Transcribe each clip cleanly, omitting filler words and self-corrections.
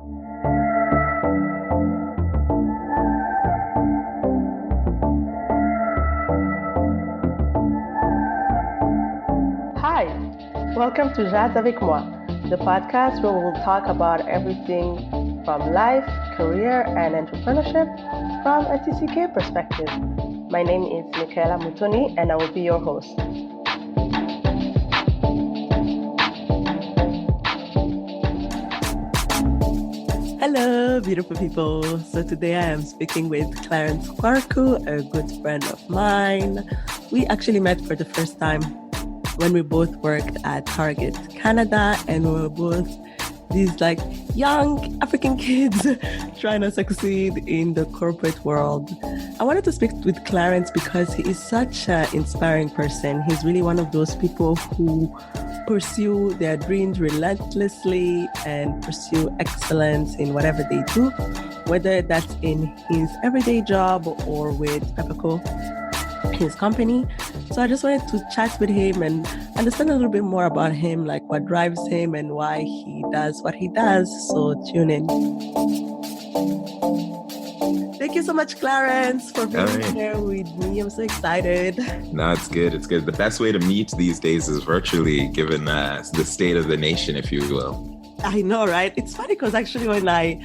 Hi, welcome to Jazz avec moi, the podcast where we'll talk about everything from life, career, and entrepreneurship from a TCK perspective. My name is Michaela Mutoni, and I will be your host. Hello, beautiful people. So today I am speaking with Clarence a good friend of mine. We actually met for the first time when we both worked at Target Canada, and we were both these like young African kids trying to succeed in the corporate world. I wanted to speak with Clarence because he is such an inspiring person. He's really one of those people who pursue their dreams relentlessly and pursue excellence in whatever they do, whether that's in his everyday job or with Peppeh Co, his company. So I just wanted to chat with him and understand a little bit more about him, like what drives him and why he does what he does. So tune in. Thank you so much, Clarence, for being here with me. I'm so excited. No, it's good. It's good. The best way to meet these days is virtually, given the state of the nation, if you will. I know, right? It's funny because actually when I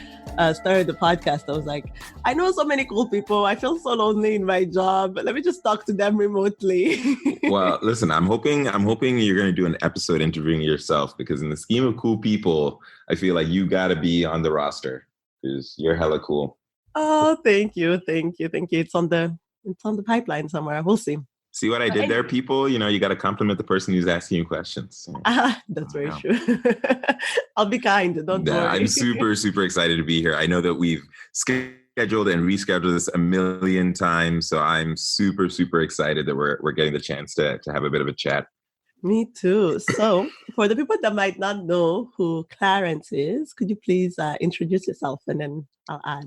started the podcast, I was like, I know so many cool people. I feel so lonely in my job. Let me just talk to them remotely. Well, listen, I'm hoping you're going to do an episode interviewing yourself, because in the scheme of cool people, I feel like you got to be on the roster because you're hella cool. Oh, thank you. It's on the pipeline somewhere. We'll see. See what I did there, people? You know, you got to compliment the person who's asking you questions. That's very true. I'll be kind. Don't worry. I'm super, super excited to be here. I know that we've scheduled and rescheduled this a million times, so I'm super, super excited that we're getting the chance to have a bit of a chat. Me too. So for the people that might not know who Clarence is, could you please introduce yourself and then I'll add.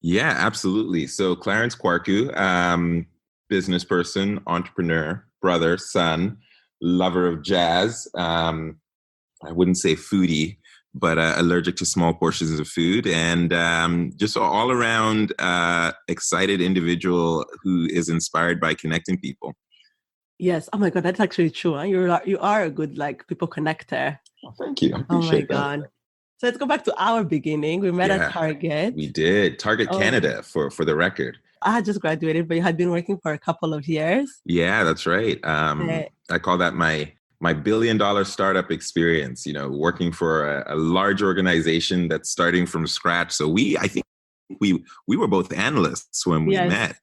Yeah, absolutely. So Clarence Kwarku, business person, entrepreneur, brother, son, lover of jazz. I wouldn't say foodie, but allergic to small portions of food, and just all around excited individual who is inspired by connecting people. Yes. Oh my God, that's actually true. Huh? You are a good people connector. Oh, thank you. I Oh appreciate my God. So let's go back to our beginning. We met at Target. We did. Target Canada, for the record. I had just graduated, but you had been working for a couple of years. Yeah, that's right. I call that my $1 billion startup experience, working for a large organization that's starting from scratch. So I think we were both analysts when we met,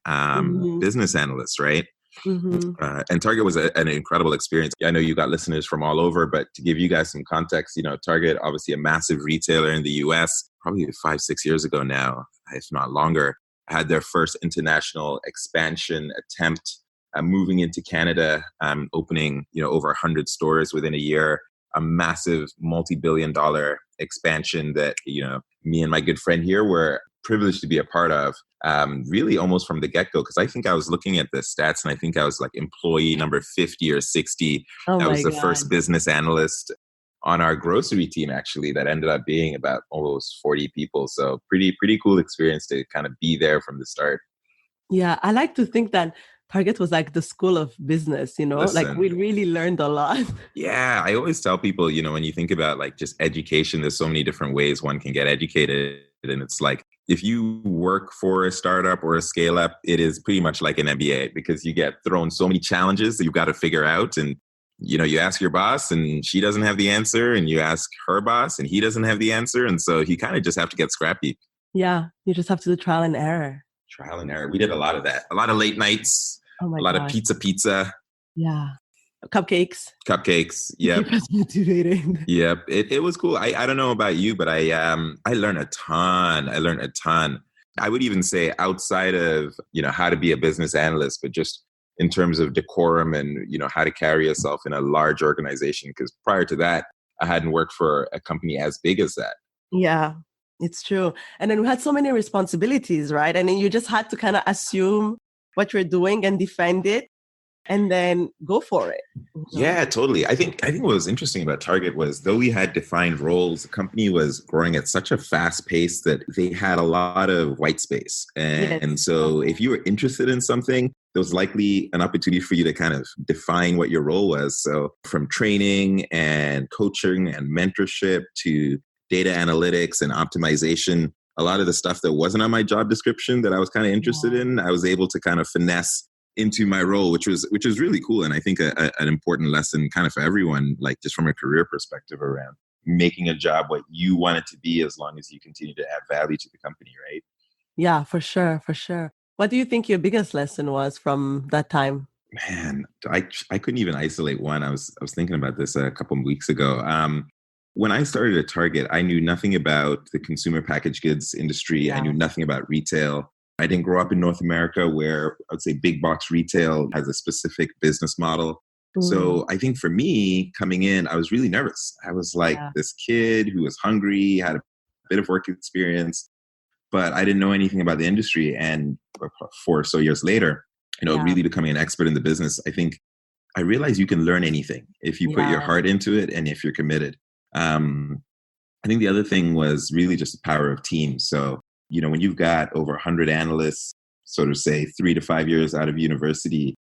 business analysts, right? Mm-hmm. And Target was an incredible experience. I know you got listeners from all over, but to give you guys some context, Target, obviously a massive retailer in the US, probably 5-6 years ago now, if not longer, had their first international expansion attempt, moving into Canada, opening, over 100 stores within a year, a massive multi-billion-dollar expansion that, me and my good friend here were privileged to be a part of, really almost from the get-go, because I think I was looking at the stats and I think I was like employee number 50 or 60. I was the first business analyst on our grocery team, actually, that ended up being about almost 40 people. So pretty cool experience to kind of be there from the start. Yeah, I like to think that Target was like the school of business, Listen, like we really learned a lot. Yeah, I always tell people, when you think about like just education, there's so many different ways one can get educated. And it's like, if you work for a startup or a scale up, it is pretty much like an MBA, because you get thrown so many challenges that you've got to figure out. And you ask your boss and she doesn't have the answer, and you ask her boss and he doesn't have the answer. And so you kind of just have to get scrappy. Yeah, you just have to do trial and error. Trial and error. We did a lot of that. A lot of late nights, a lot of pizza. Yeah. Cupcakes. Yep. Keep us motivated. Yep. It was cool. I don't know about you, but I learned a ton. I would even say outside of, how to be a business analyst, but just in terms of decorum and, how to carry yourself in a large organization. Because prior to that, I hadn't worked for a company as big as that. Yeah, it's true. And then we had so many responsibilities, right? And then you just had to kind of assume what you're doing and defend it. and then go for it. You know? Yeah, totally. I think what was interesting about Target was though we had defined roles, the company was growing at such a fast pace that they had a lot of white space. And Yes. so if you were interested in something, there was likely an opportunity for you to kind of define what your role was. So from training and coaching and mentorship to data analytics and optimization, a lot of the stuff that wasn't on my job description that I was kind of interested Yeah. in, I was able to kind of finesse into my role, which was really cool. And I think an important lesson kind of for everyone, like just from a career perspective around making a job what you want it to be as long as you continue to add value to the company, right? Yeah, for sure, for sure. What do you think your biggest lesson was from that time? Man, I couldn't even isolate one. I was thinking about this a couple of weeks ago. When I started at Target, I knew nothing about the consumer packaged goods industry. I Yeah. knew nothing about retail. I didn't grow up in North America where I would say big box retail has a specific business model. Mm, So I think for me coming in, I was really nervous. I was like yeah. this kid who was hungry, had a bit of work experience, but I didn't know anything about the industry. And 4 or so years later, Yeah. really becoming an expert in the business, I think I realized you can learn anything if you put your Yeah. heart into it and if you're committed. Um, I think the other thing was really just the power of teams. So, when you've got over 100 analysts, sort of say 3 to 5 years out of university,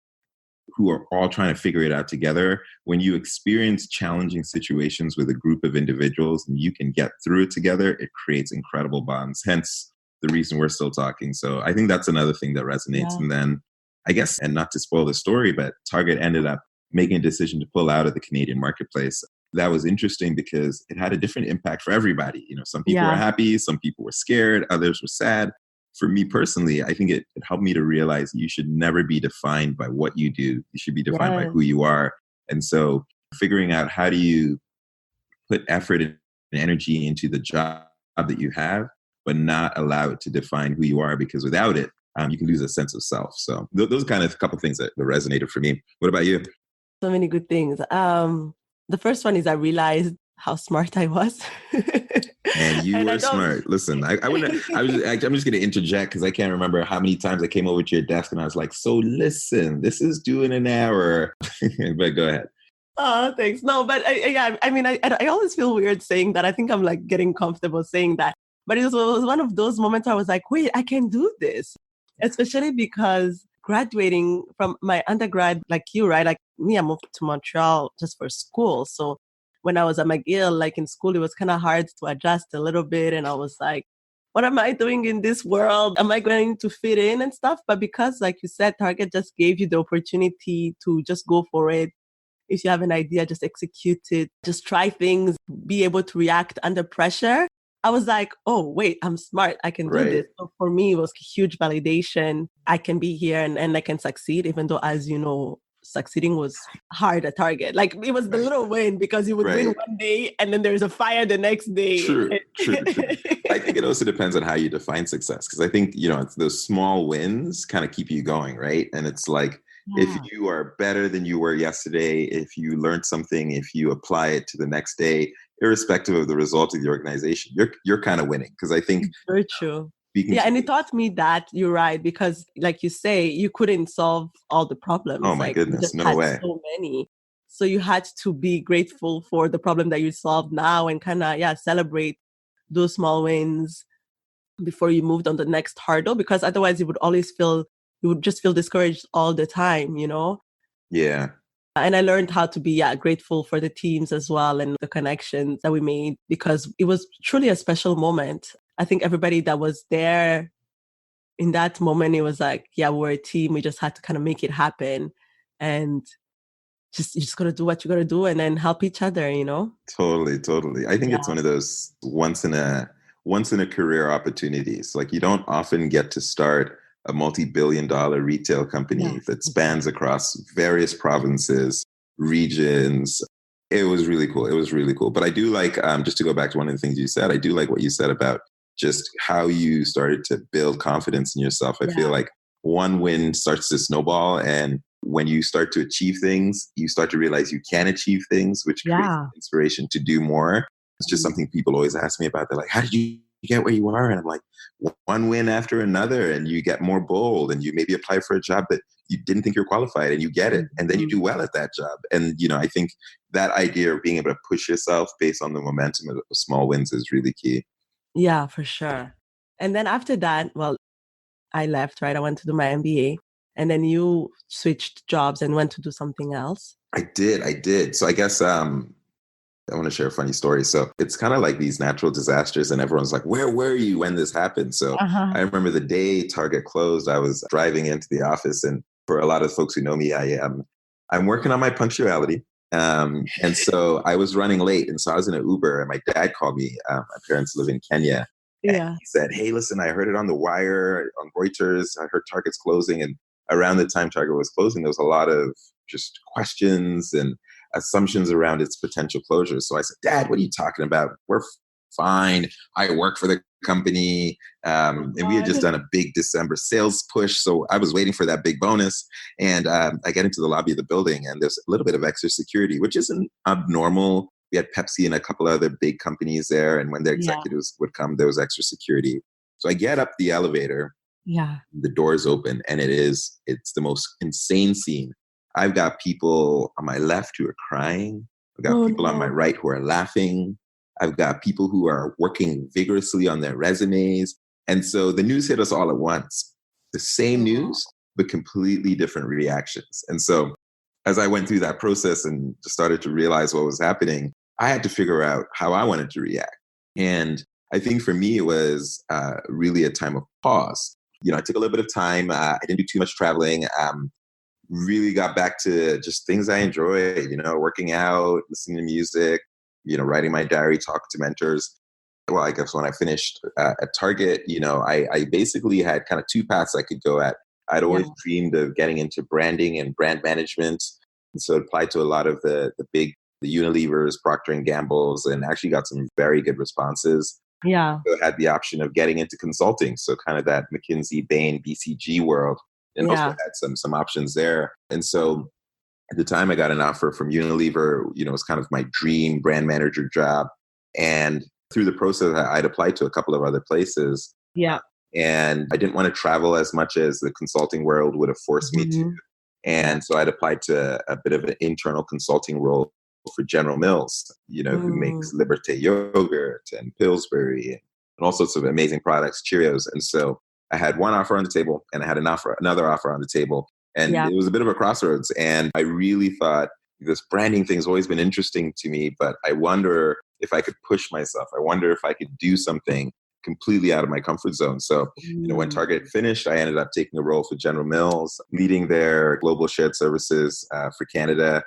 who are all trying to figure it out together, when you experience challenging situations with a group of individuals and you can get through it together, it creates incredible bonds. Hence the reason we're still talking. So I think that's another thing that resonates. Yeah. And then I guess, and not to spoil the story, but Target ended up making a decision to pull out of the Canadian marketplace. That was interesting because it had a different impact for everybody. Some people were Yeah. happy, some people were scared, others were sad. For me personally, I think it helped me to realize you should never be defined by what you do. You should be defined by Yes. who you are. And so figuring out how do you put effort and energy into the job that you have, but not allow it to define who you are, because without it, you can lose a sense of self. So those are kind of a couple of things that resonated for me. What about you? So many good things. The first one is I realized how smart I was. And you And I were don't. smart. Listen, I wouldn't. I'm just going to interject because I can't remember how many times I came over to your desk and I was like, "So listen, this is due in an hour." But go ahead. Oh, thanks. No, but yeah, I mean, I always feel weird saying that. I think I'm like getting comfortable saying that. But it was one of those moments I was like, wait, I can do this. Especially because graduating from my undergrad, like you, right? Like me, I moved to Montreal just for school. So when I was at McGill, like in school, it was kind of hard to adjust a little bit. And I was like, what am I doing in this world? Am I going to fit in and stuff? But because, like you said, Target just gave you the opportunity to just go for it. If you have an idea, just execute it, just try things, be able to react under pressure. I was like, oh, wait, I'm smart. I can do Right. this. So for me, it was huge validation. I can be here and I can succeed, even though, as you know, succeeding was hard at Target. Like it was the Right. little win because you would win Right. one day and then there's a fire the next day. True, true, true. I think it also depends on how you define success, because I think, it's those small wins kind of keep you going, right? And it's like, if Yeah. you are better than you were yesterday, if you learned something, if you apply it to the next day, irrespective of the result of the organization, you're kind of winning. Because I think Very true. speaking Yeah, to and it the, taught me that you're right because, like you say, you couldn't solve all the oh problems. my Like you goodness, just no had way. so many, so you had to be grateful for the problem that you solved now and kind of celebrate those small wins before you moved on the next hurdle. Because otherwise, you would just feel discouraged all the time. Yeah. And I learned how to be grateful for the teams as well and the connections that we made because it was truly a special moment. I think everybody that was there in that moment, it was like, yeah, we're a team. We just had to kind of make it happen. And you just got to do what you got to do and then help each other. Totally, totally. I think it's Yeah. one of those once in a career opportunities. Like you don't often get to start a multi-billion-dollar retail company Yes. that spans across various provinces, regions. It was really cool. It was really cool. But I do like, just to go back to one of the things you said, I do like what you said about just how you started to build confidence in yourself. I feel Yeah. like one win starts to snowball, and when you start to achieve things, you start to realize you can achieve things, which creates Yeah. inspiration to do more. It's just something people always ask me about. They're like, how did you get where you are? And I'm like, one win after another, and you get more bold, and you maybe apply for a job that you didn't think you're qualified and you get it. And then you do well at that job. And, I think that idea of being able to push yourself based on the momentum of small wins is really key. Yeah, for sure. And then after that, well, I left, right? I went to do my MBA. And then you switched jobs and went to do something else. I did. So I guess I want to share a funny story. So it's kind of like these natural disasters, and everyone's like, where were you when this happened? So I remember the day Target closed, I was driving into the office. And for a lot of folks who know me, I'm working on my punctuality. And so I was running late. And so I was in an Uber, and my dad called me. My parents live in Kenya. Yeah. He said, hey, listen, I heard it on the wire, on Reuters. I heard Target's closing. And around the time Target was closing, there was a lot of just questions and assumptions around its potential closure. So I said, Dad, what are you talking about? We're fine. I work for the company. And we had just done a big December sales push. So I was waiting for that big bonus. And I get into the lobby of the building, and there's a little bit of extra security, which isn't abnormal. We had Pepsi and a couple of other big companies there. And when their executives would come, there was extra security. So I get up the elevator. Yeah. The doors open, and it's the most insane scene. I've got people on my left who are crying. I've got people on my right who are laughing. I've got people who are working vigorously on their resumes. And so the news hit us all at once. The same news, but completely different reactions. And so as I went through that process and started to realize what was happening, I had to figure out how I wanted to react. And I think for me, it was really a time of pause. I took a little bit of time. I didn't do too much traveling. Really got back to just things I enjoy, working out, listening to music, writing my diary, talking to mentors. Well, I guess when I finished at Target, I basically had kind of two paths I could go at. I'd always dreamed of getting into branding and brand management. And so it applied to a lot of the Unilevers, Procter & Gamble's, and actually got some very good responses. Yeah. So I had the option of getting into consulting. So kind of that McKinsey, Bain, BCG world. And also had some options there. And so at the time I got an offer from Unilever, it was kind of my dream brand manager job. And through the process, I'd applied to a couple of other places. Yeah. And I didn't want to travel as much as the consulting world would have forced me to. And so I'd applied to a bit of an internal consulting role for General Mills, who makes Liberté yogurt and Pillsbury and all sorts of amazing products, Cheerios. And so I had one offer on the table, and I had another offer on the table. And it was a bit of a crossroads. And I really thought, this branding thing's always been interesting to me, but I wonder if I could push myself. I wonder if I could do something completely out of my comfort zone. So, when Target finished, I ended up taking a role for General Mills, leading their global shared services for Canada.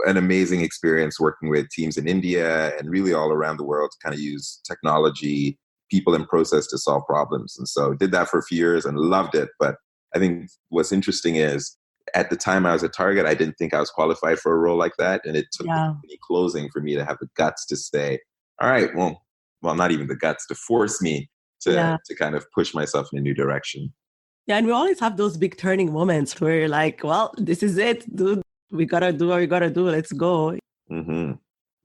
An amazing experience working with teams in India and really all around the world to kind of use technology, people, and process to solve problems. And so did that for a few years and loved it. But I think what's interesting is at the time I was at Target, I didn't think I was qualified for a role like that. And it took the company closing for me to have the guts to say, all right, well, not even the guts, to force me to kind of push myself in a new direction. Yeah. And we always have those big turning moments where you're like, well, this is it, dude. We got to do what we got to do. Let's go. Mm-hmm.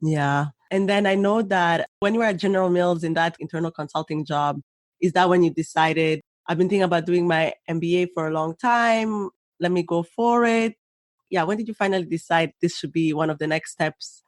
Yeah. And then I know that when you were at General Mills in that internal consulting job, is that when you decided, I've been thinking about doing my MBA for a long time. Let me go for it. Yeah. When did you finally decide this should be one of the next steps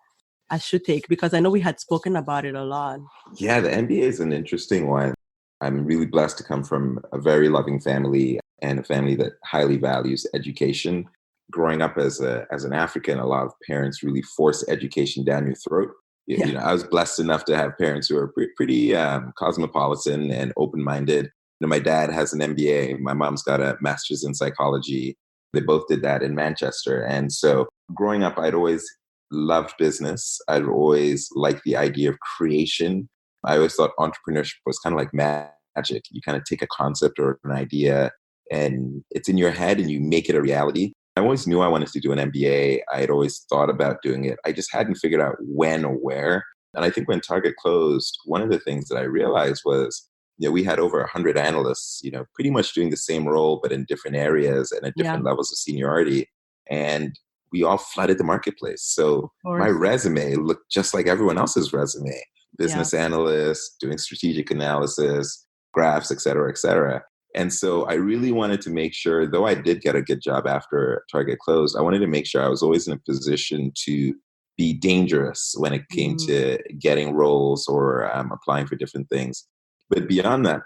I should take? Because I know we had spoken about it a lot. Yeah, the MBA is an interesting one. I'm really blessed to come from a very loving family and a family that highly values education. Growing up as an African, a lot of parents really force education down your throat. I was blessed enough to have parents who are pretty cosmopolitan and open-minded. My dad has an MBA. My mom's got a master's in psychology. They both did that in Manchester. And so growing up, I'd always loved business. I'd always liked the idea of creation. I always thought entrepreneurship was kind of like magic. You kind of take a concept or an idea and it's in your head and you make it a reality. I always knew I wanted to do an MBA. I had always thought about doing it. I just hadn't figured out when or where. And I think when Target closed, one of the things that I realized was, we had over 100 analysts, pretty much doing the same role, but in different areas and at different levels of seniority. And we all flooded the marketplace. So my resume looked just like everyone else's resume. Business analyst, doing strategic analysis, graphs, et cetera, et cetera. And so I really wanted to make sure, though I did get a good job after Target closed, I wanted to make sure I was always in a position to be dangerous when it came to getting roles or applying for different things. But beyond that,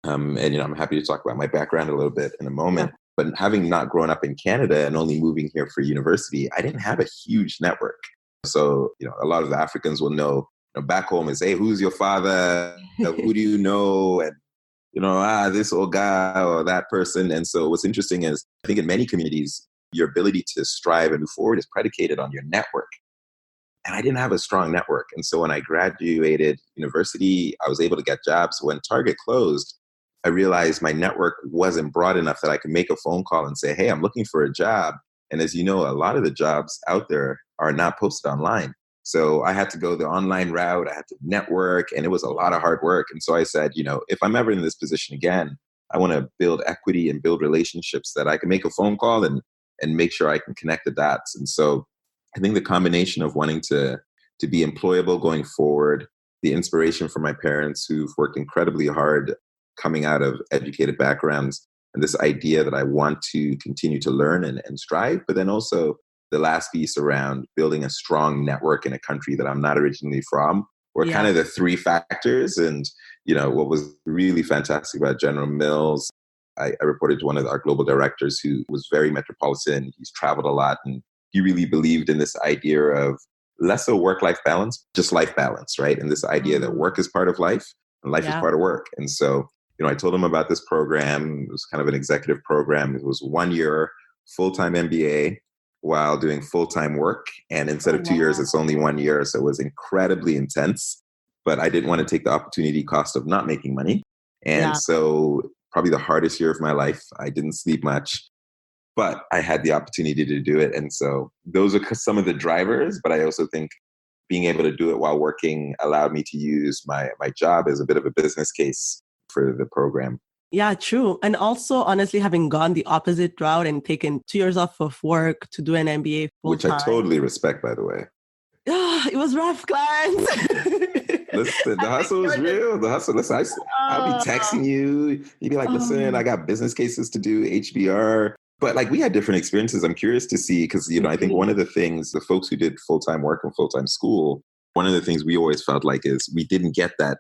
and I'm happy to talk about my background a little bit in a Yeah. moment. But having not grown up in Canada and only moving here for university, I didn't have a huge network. So a lot of the Africans will know, back home is, hey, who's your father? Who do you know? And this old guy or that person. And so what's interesting is, I think in many communities, your ability to strive and move forward is predicated on your network. And I didn't have a strong network. And so when I graduated university, I was able to get jobs. When Target closed, I realized my network wasn't broad enough that I could make a phone call and say, hey, I'm looking for a job. And as you know, a lot of the jobs out there are not posted online. So I had to go the online route. I had to network, and it was a lot of hard work. And so I said, if I'm ever in this position again, I want to build equity and build relationships that I can make a phone call and make sure I can connect the dots. And so I think the combination of wanting to be employable going forward, the inspiration from my parents who've worked incredibly hard coming out of educated backgrounds, and this idea that I want to continue to learn and strive, but then also the last piece around building a strong network in a country that I'm not originally from, were kind of the three factors. And, what was really fantastic about General Mills, I reported to one of our global directors who was very metropolitan. He's traveled a lot, and he really believed in this idea of less a work-life balance, just life balance, right? And this idea that work is part of life and life is part of work. And so, I told him about this program. It was kind of an executive program. It was 1 year full-time MBA while doing full-time work. And instead of 2 years, it's only 1 year. So it was incredibly intense, but I didn't want to take the opportunity cost of not making money. And so probably the hardest year of my life, I didn't sleep much, but I had the opportunity to do it. And so those are some of the drivers, but I also think being able to do it while working allowed me to use my job as a bit of a business case for the program. Yeah, true. And also, honestly, having gone the opposite route and taken 2 years off of work to do an MBA full Which time. I totally respect, by the way. It was rough, Clarence. Listen, the hustle is real. The hustle. Listen, I'll be texting you. You'd be like, listen, I got business cases to do, HBR. But we had different experiences. I'm curious to see, because, I think one of the things, the folks who did full-time work and full-time school, one of the things we always felt like is we didn't get that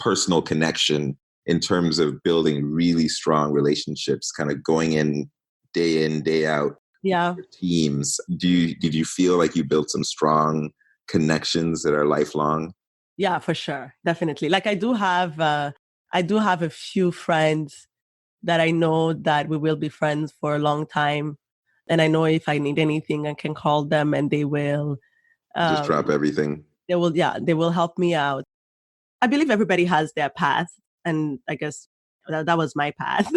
personal connection in terms of building really strong relationships, kind of going in, day out. Yeah. Teams. Did you feel like you built some strong connections that are lifelong? Yeah, for sure. Definitely. I do have a few friends that I know that we will be friends for a long time. And I know if I need anything, I can call them and they will just drop everything. They will help me out. I believe everybody has their path, and I guess that was my path.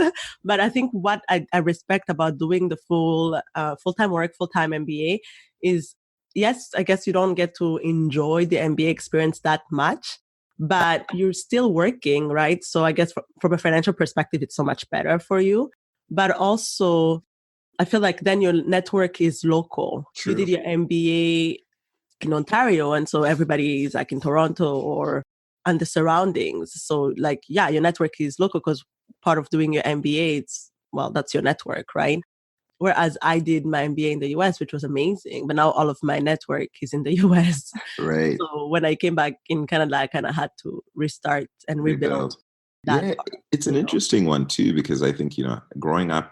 But I think what I respect about doing the full-time work, full-time MBA is, yes, I guess you don't get to enjoy the MBA experience that much, but you're still working, right? So I guess from a financial perspective, it's so much better for you. But also, I feel like then your network is local. True. You did your MBA in Ontario, and so everybody is in Toronto or and the surroundings. So your network is local because part of doing your MBA, that's your network, right? Whereas I did my MBA in the US, which was amazing, but now all of my network is in the US. Right. So when I came back in Canada, I kind of had to restart and rebuild. It's an interesting one too, because I think, growing up,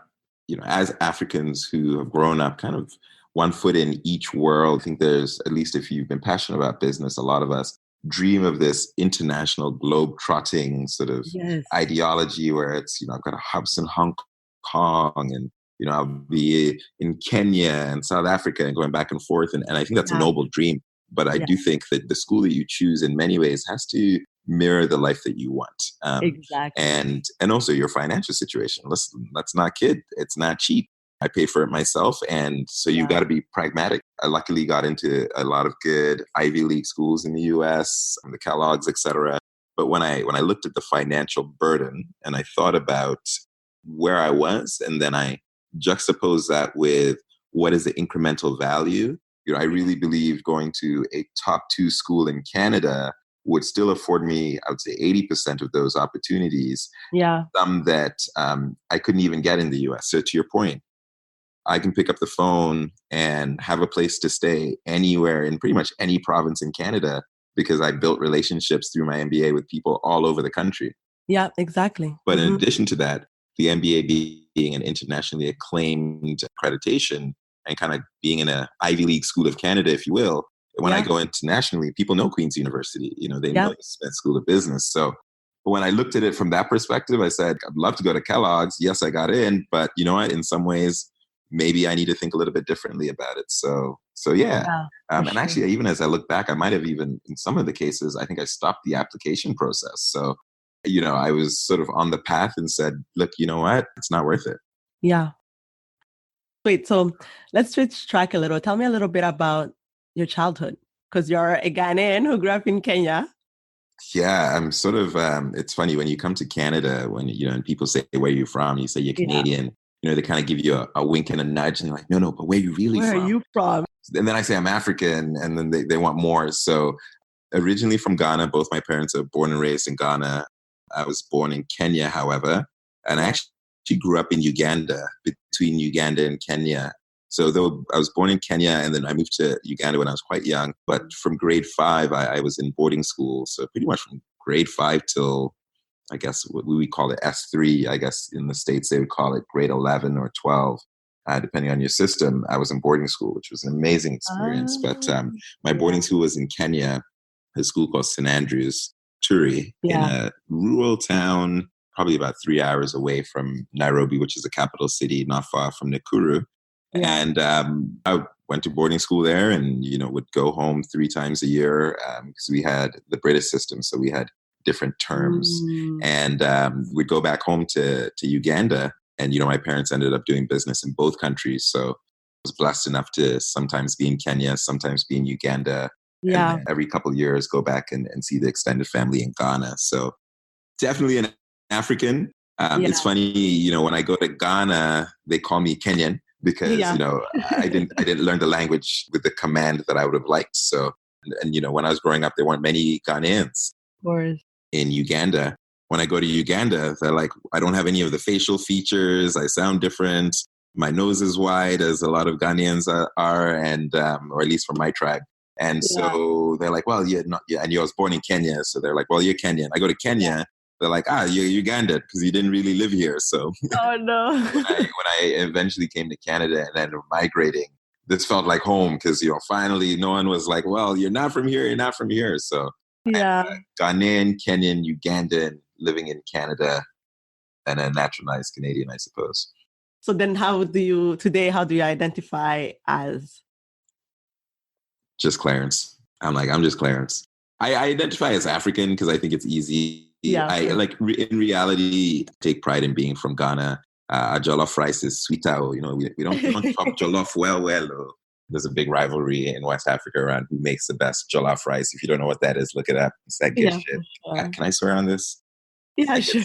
as Africans who have grown up kind of one foot in each world, I think there's, at least if you've been passionate about business, a lot of us dream of this international globe-trotting sort of ideology where it's, I've got hubs in Hong Kong and, I'll be in Kenya and South Africa and going back and forth. And I think that's a noble dream. But I do think that the school that you choose in many ways has to mirror the life that you want. Exactly. And also your financial situation. Listen, let's not kid. It's not cheap. I pay for it myself. And so you got to be pragmatic. I luckily got into a lot of good Ivy League schools in the US, the Kellogg's, et cetera. But when I looked at the financial burden and I thought about where I was, and then I juxtaposed that with what is the incremental value, I really believe going to a top 2 school in Canada would still afford me, I would say 80% of those opportunities. Yeah. Some that I couldn't even get in the US. So to your point, I can pick up the phone and have a place to stay anywhere in pretty much any province in Canada because I built relationships through my MBA with people all over the country. Yeah, exactly. But in addition to that, the MBA being an internationally acclaimed accreditation and kind of being in an Ivy League school of Canada, if you will, when I go internationally, people know Queen's University. You know, they know Smith School of Business. So when I looked at it from that perspective, I said, I'd love to go to Kellogg's. Yes, I got in, but you know what? In some ways, maybe I need to think a little bit differently about it. So yeah. And actually, even as I look back, I might have even, in some of the cases, I think I stopped the application process. So, you know, I was sort of on the path and said, look, you know what? It's not worth it. Yeah. Wait, so let's switch track a little. Tell me a little bit about your childhood, because you're a Ghanaian who grew up in Kenya. Yeah, I'm sort of, it's funny when you come to Canada, when, you know, and people say, where are you from? You say you're Canadian, you know, they kind of give you a wink and a nudge and they're like, no, but where are you really from? Where are you from? And then I say I'm African and then they want more. So originally from Ghana, both my parents are born and raised in Ghana. I was born in Kenya, however, and I actually grew up in Uganda, between Uganda and Kenya. So though I was born in Kenya and then I moved to Uganda when I was quite young, but from grade 5, I was in boarding school. So pretty much from grade 5 till, I guess what we call it S3, I guess in the States they would call it grade 11 or 12, depending on your system. I was in boarding school, which was an amazing experience. But my boarding school was in Kenya, a school called St. Andrews, Turi, in a rural town, probably about 3 hours away from Nairobi, which is the capital city, not far from Nakuru. And I went to boarding school there and, you know, would go home 3 times a year because we had the British system. So we had different terms. And we'd go back home to Uganda. And, you know, my parents ended up doing business in both countries. So I was blessed enough to sometimes be in Kenya, sometimes be in Uganda. And every couple of years go back and see the extended family in Ghana. So definitely an African. It's funny, you know, when I go to Ghana, they call me Kenyan because, you know, I didn't learn the language with the command that I would have liked. So, and you know, when I was growing up, there weren't many Ghanaians in Uganda. When I go to Uganda, they're like, I don't have any of the facial features. I sound different. My nose is wide, as a lot of Ghanaians are, and or at least from my tribe. And so they're like, well, you're not, and you was born in Kenya. So they're like, well, you're Kenyan. I go to Kenya. They're like, you're Ugandan because you didn't really live here. So oh no. when I eventually came to Canada and ended up migrating, this felt like home because, you know, finally no one was like, well, you're not from here. You're not from here. So I'm Ghanaian, Kenyan, Ugandan, living in Canada and a naturalized Canadian, I suppose. So then how do you identify as? Just Clarence. I'm just Clarence. I identify as African because I think it's easy. In reality, take pride in being from Ghana. Jollof rice is sweeter. You know, we don't talk jollof well. There's a big rivalry in West Africa around who makes the best jollof rice. If you don't know what that is, look it up. It's that good shit. Sure. Can I swear on this? Yeah, sure.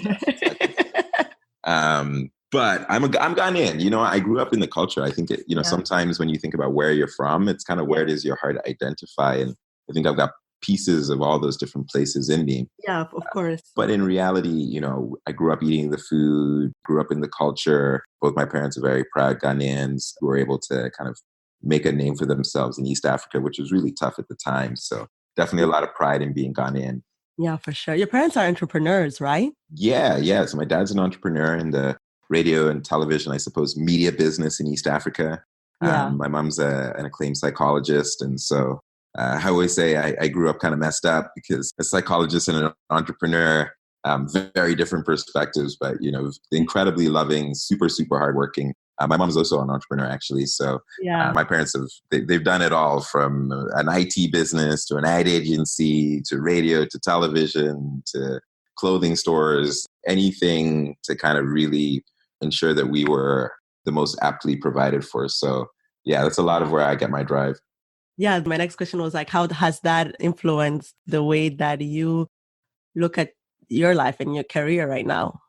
But I'm Ghanaian. You know, I grew up in the culture. I think, sometimes when you think about where you're from, it's kind of where it is your hard to identify. And I think I've got pieces of all those different places in me. Yeah, of course. But in reality, you know, I grew up eating the food, grew up in the culture. Both my parents are very proud Ghanaians who were able to kind of make a name for themselves in East Africa, which was really tough at the time. So definitely a lot of pride in being Ghanaian. Yeah, for sure. Your parents are entrepreneurs, right? Yeah. So my dad's an entrepreneur in the radio and television, I suppose, media business in East Africa. My mom's an acclaimed psychologist. And so I always say I grew up kind of messed up because a psychologist and an entrepreneur, very different perspectives, but, you know, incredibly loving, super, super hardworking. My mom's also an entrepreneur, actually. So my parents they've done it all, from an IT business to an ad agency to radio to television to clothing stores, anything to kind of really ensure that we were the most aptly provided for. So yeah, that's a lot of where I get my drive. Yeah, my next question was like, how has that influenced the way that you look at your life and your career right now?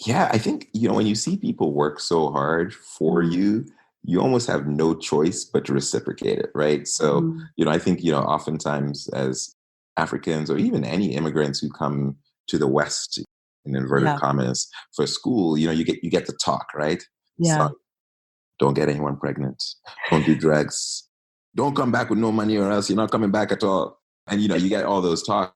Yeah, I think, you know, when you see people work so hard for you, you almost have no choice but to reciprocate it, right? So, you know, I think, you know, oftentimes as Africans or even any immigrants who come to the West in inverted Yeah. commas for school, you get to talk, right? Yeah. So don't get anyone pregnant. Don't do drugs. Don't come back with no money or else you're not coming back at all. And, you get all those talks.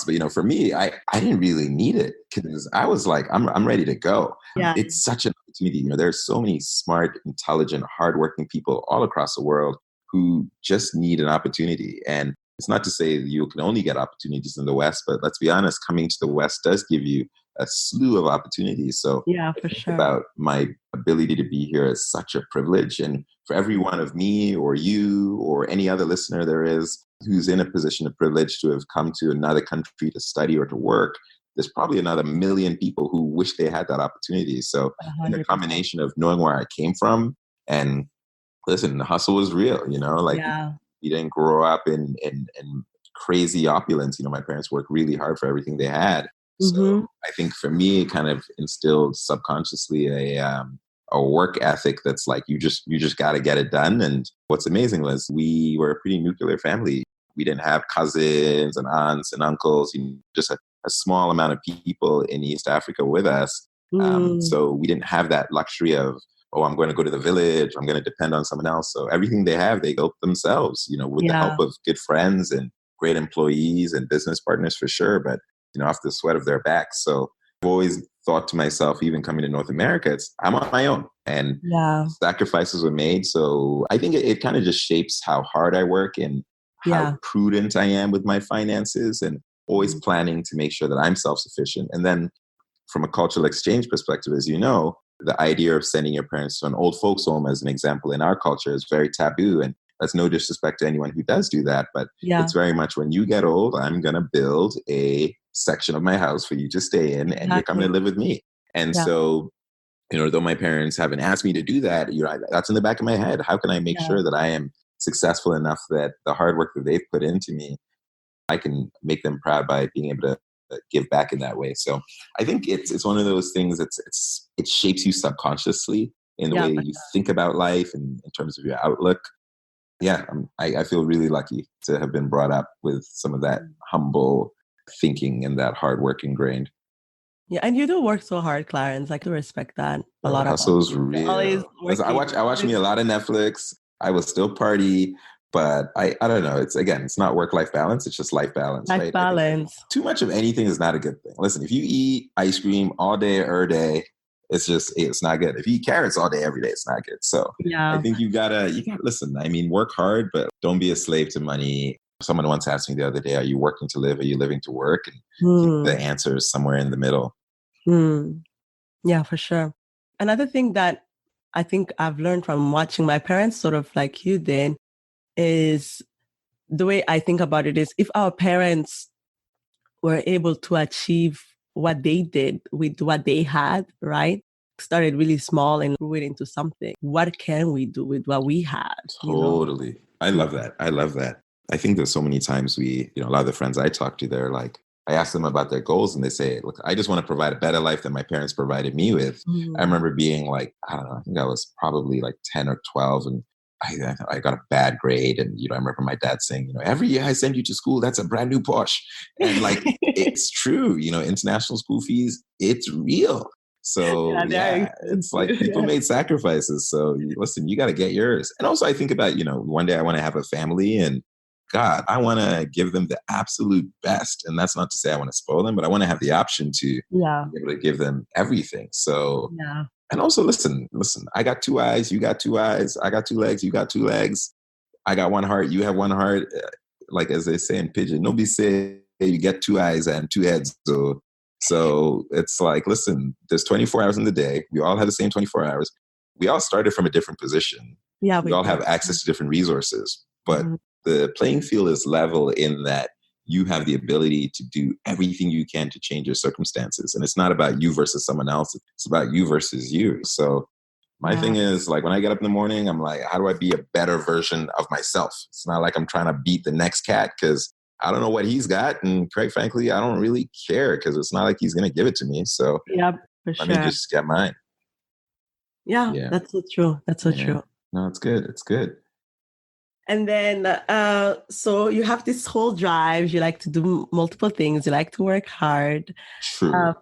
But, for me, I didn't really need it because I was like, I'm ready to go. Yeah. It's such an opportunity. There's so many smart, intelligent, hardworking people all across the world who just need an opportunity. And it's not to say you can only get opportunities in the West, but let's be honest, coming to the West does give you a slew of opportunities. So Yeah, I for think sure. about my ability to be here is such a privilege. And for every one of me or you or any other listener there is who's in a position of privilege to have come to another country to study or to work, there's probably another million people who wish they had that opportunity. So in a 100%. combination of knowing where I came from and listen, the hustle was real, like Yeah. we didn't grow up in crazy opulence. My parents worked really hard for everything they had. So Mm-hmm. I think for me, it kind of instilled subconsciously a work ethic that's like you just got to get it done. And what's amazing was we were a pretty nuclear family. We didn't have cousins and aunts and uncles. Just a small amount of people in East Africa with us. So we didn't have that luxury of, oh, I'm going to go to the village. I'm going to depend on someone else. So everything they have, they built themselves. With the help of good friends and great employees and business partners for sure. But off the sweat of their backs. So I've always thought to myself, even coming to North America, I'm on my own and sacrifices were made. So I think it kind of just shapes how hard I work and how prudent I am with my finances and always planning to make sure that I'm self-sufficient. And then from a cultural exchange perspective, as you know, the idea of sending your parents to an old folks home, as an example, in our culture is very taboo. And that's no disrespect to anyone who does do that. But it's very much when you get old, I'm going to build a section of my house for you to stay in and you're coming to live with me. And so, though my parents haven't asked me to do that, that's in the back of my head. How can I make sure that I am successful enough that the hard work that they've put into me, I can make them proud by being able to give back in that way. So I think it's one of those things it shapes you subconsciously in the way you think about life and in terms of your outlook. Yeah, I feel really lucky to have been brought up with some of that humble thinking and that hard work ingrained. Yeah, and you do work so hard, Clarence. I can respect that a lot of us. Hustle's real. Always Listen, I watch me a lot of Netflix. I will still party, but I don't know. It's not work-life balance. It's just life balance, life right? balance. Too much of anything is not a good thing. Listen, if you eat ice cream all day, every day, it's not good. If you eat carrots all day, every day, it's not good. So I think you gotta listen. I mean, work hard, but don't be a slave to money. Someone once asked me the other day, "Are you working to live? Are you living to work?" And I think the answer is somewhere in the middle. Yeah, for sure. Another thing that I think I've learned from watching my parents, sort of like you did, is the way I think about it is if our parents were able to achieve what they did with what they had, right? Started really small and grew it into something. What can we do with what we had? Totally. I love that. I think there's so many times a lot of the friends I talk to, they're like, I ask them about their goals and they say, look, I just want to provide a better life than my parents provided me with. I remember being like, I don't know, I think I was probably like 10 or 12 and I got a bad grade. And, I remember my dad saying, every year I send you to school, that's a brand new Porsche. And like, it's true, international school fees, it's real. So it's like people made sacrifices. So listen, you got to get yours. And also I think about, one day I want to have a family and God, I want to give them the absolute best. And that's not to say I want to spoil them, but I want to have the option to be able to give them everything. So, and also listen, I got two eyes, you got two eyes, I got two legs, you got two legs. I got one heart, you have one heart. Like as they say in Pidgin, nobody say you get two eyes and two heads. So it's like, listen, there's 24 hours in the day. We all have the same 24 hours. We all started from a different position. Yeah, we all have access to different resources, but the playing field is level in that you have the ability to do everything you can to change your circumstances. And it's not about you versus someone else. It's about you versus you. So my thing is like, when I get up in the morning, I'm like, how do I be a better version of myself? It's not like I'm trying to beat the next cat because I don't know what he's got. And quite frankly, I don't really care because it's not like he's going to give it to me. So let me just get mine. Yeah, that's so true. That's so true. No, it's good. It's good. And then, so you have this whole drive. You like to do multiple things. You like to work hard. True. Uh,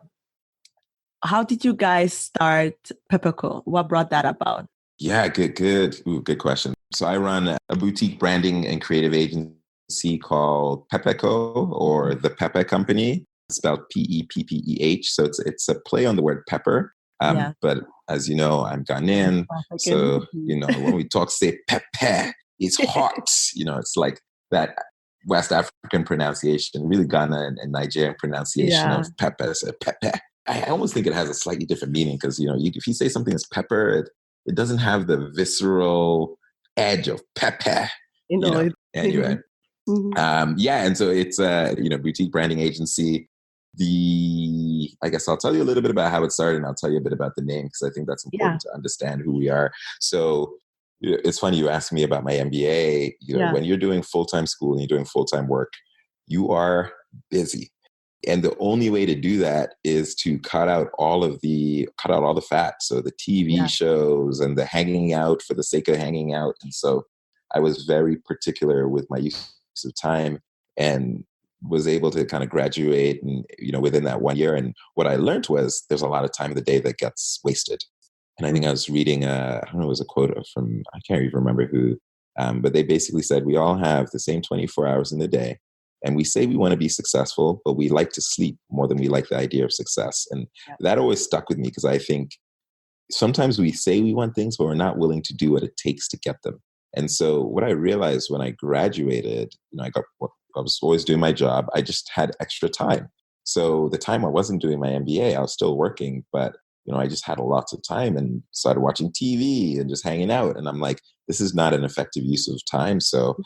how did you guys start Peppeh Co? What brought that about? Yeah, good. Ooh, good question. So I run a boutique branding and creative agency called Peppeh Co, or the Peppeh Company. It's spelled Peppeh. So it's a play on the word pepper. Yeah. But as you know, I'm Ghanaian. So, African. when we talk, say Peppeh, it's hot. It's like that West African pronunciation, really Ghana and Nigerian pronunciation Yeah. of pepper. So Peppeh. I almost think it has a slightly different meaning because, if you say something is pepper, it doesn't have the visceral edge of Peppeh, It, anyway. Mhm. Yeah. And so it's a, boutique branding agency. I guess I'll tell you a little bit about how it started and I'll tell you a bit about the name because I think that's important to understand who we are. So it's funny you asked me about my MBA. When you're doing full-time school and you're doing full-time work, you are busy. And the only way to do that is to cut out all the fat. So the TV shows and the hanging out for the sake of hanging out. And so I was very particular with my use of time and was able to kind of graduate and, within that 1 year. And what I learned was there's a lot of time of the day that gets wasted. And I think I was reading, I don't know, it was a quote from, I can't even remember who, but they basically said, we all have the same 24 hours in the day. And we say we want to be successful, but we like to sleep more than we like the idea of success. And that always stuck with me because I think sometimes we say we want things, but we're not willing to do what it takes to get them. And so what I realized when I graduated, I was always doing my job. I just had extra time. So the time I wasn't doing my MBA, I was still working, but I just had a lot of time and started watching TV and just hanging out. And I'm like, this is not an effective use of time. So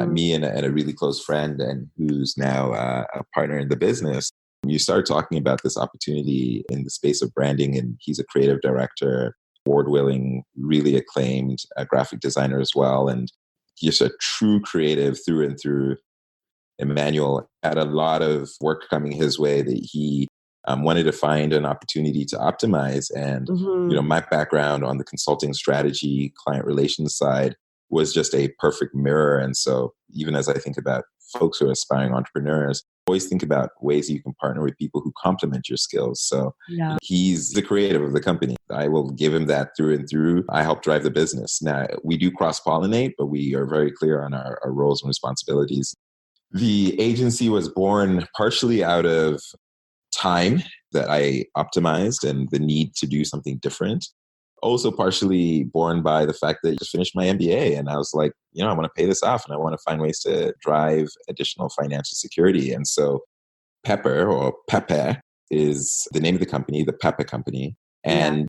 me and a really close friend and who's now a partner in the business, you start talking about this opportunity in the space of branding. And he's a creative director, award-winning, really acclaimed graphic designer as well. And he's a true creative through and through. Emmanuel had a lot of work coming his way that he wanted to find an opportunity to optimize. And, my background on the consulting strategy, client relations side was just a perfect mirror. And so even as I think about folks who are aspiring entrepreneurs, always think about ways you can partner with people who complement your skills. So he's the creative of the company. I will give him that through and through. I help drive the business. Now, we do cross-pollinate, but we are very clear on our roles and responsibilities. The agency was born partially out of time that I optimized and the need to do something different. Also partially born by the fact that I just finished my MBA and I was like, I want to pay this off and I want to find ways to drive additional financial security. And so Peppeh is the name of the company, the Peppeh Company. And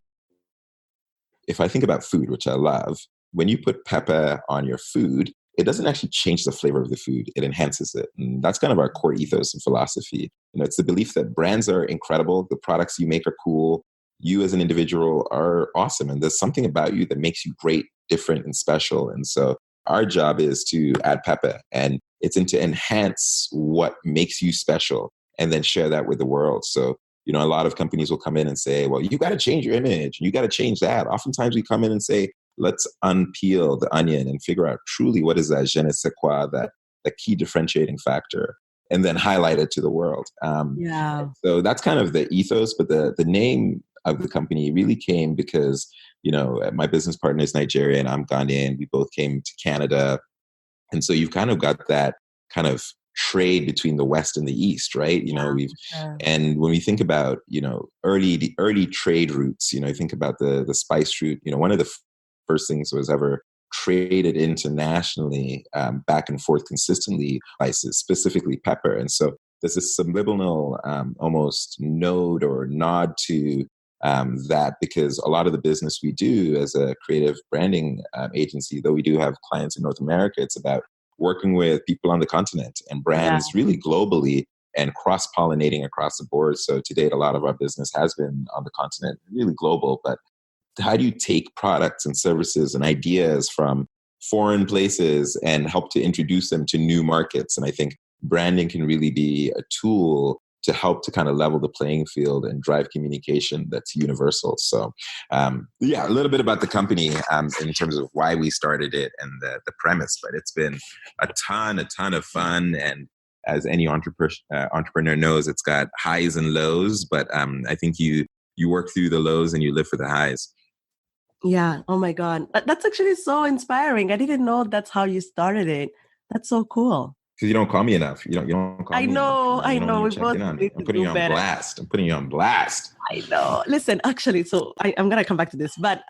if I think about food, which I love, when you put Peppeh on your food, it doesn't actually change the flavor of the food. It enhances it. And that's kind of our core ethos and philosophy. It's the belief that brands are incredible. The products you make are cool. You as an individual are awesome. And there's something about you that makes you great, different, and special. And so our job is to add Peppeh, and it's to enhance what makes you special and then share that with the world. So, a lot of companies will come in and say, well, you got to change your image. You got to change that. Oftentimes we come in and say, let's unpeel the onion and figure out truly what is that je ne sais quoi, that the key differentiating factor, and then highlight it to the world. So that's kind of the ethos, but the name of the company really came because, my business partner is Nigerian, I'm Ghanaian. We both came to Canada. And so you've kind of got that kind of trade between the West and the East, right? And when we think about, early trade routes, I think about the spice route, one of the first things was ever traded internationally back and forth consistently, spices, specifically pepper. And so there's this subliminal almost node or nod to that, because a lot of the business we do as a creative branding agency, though we do have clients in North America, it's about working with people on the continent and brands really globally and cross-pollinating across the board. So to date, a lot of our business has been on the continent, really global. But how do you take products and services and ideas from foreign places and help to introduce them to new markets? And I think branding can really be a tool to help to kind of level the playing field and drive communication that's universal. So, yeah, a little bit about the company in terms of why we started it and the premise, but it's been a ton of fun. And as any entrepreneur knows, it's got highs and lows, but I think you work through the lows and you live for the highs. Yeah. Oh my God. That's actually so inspiring. I didn't know that's how you started it. That's so cool. Because you don't call me enough. You don't call I me enough. know. I You don't know. want We to check both in on me. need I'm to putting do you on better. blast. I know. Listen, actually, so I'm going to come back to this. But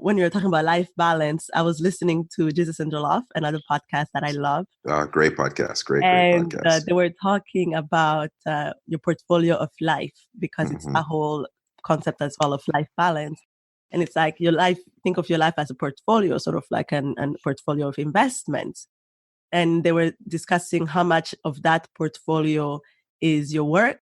when you were talking about life balance, I was listening to Jesus and Jollof, another podcast that I love. Great podcast. Great And podcast. they were talking about your portfolio of life, because it's a whole concept as well of life balance. And it's like your life, think of your life as a portfolio, sort of like a portfolio of investments. And they were discussing how much of that portfolio is your work